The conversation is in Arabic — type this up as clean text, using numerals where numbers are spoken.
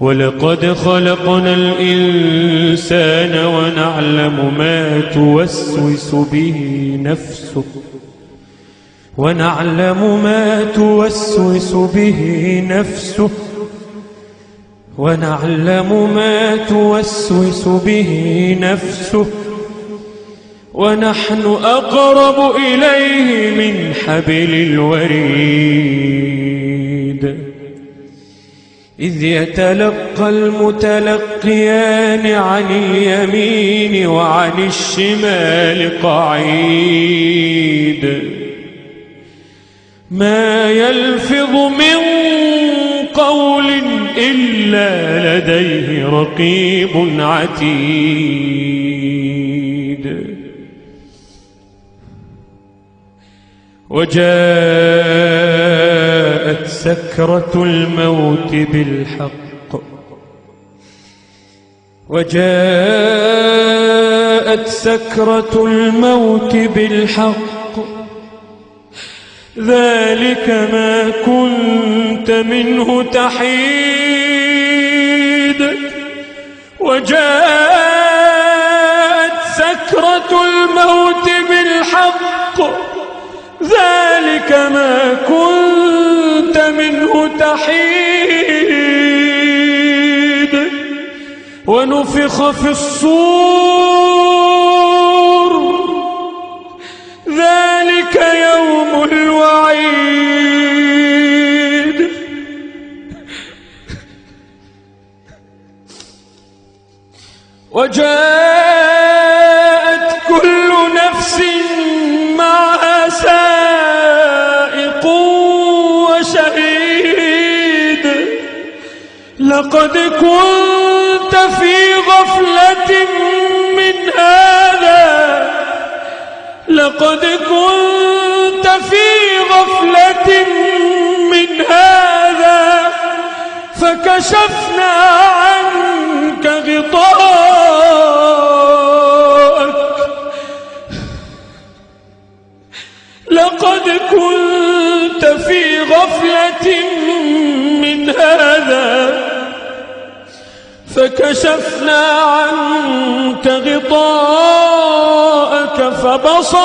ولقد خلقنا الإنسان ونعلم ما توسوس به نفسه ونعلم ما توسوس به نفسه ونحن أقرب إليه من حبل الوريد إذ يتلقى المتلقيان عن اليمين وعن الشمال قعيد ما يلفظ من قول إلا لديه رقيب عتيد وجاءت سكرة الموت بالحق ذلك ما كنت منه تحيد وجاءت سكرة الموت بالحق ذلك ما كنت منه تحيد ونفخ في الصور ذلك يوم الوعيد وجاءت كل نفس معها سائق وشهيد لقد كنت في غفلة من هذا فكشفنا عنك غطاءك لقد كنت في غفلة من هذا فكشفنا عنك غطاءك فبصر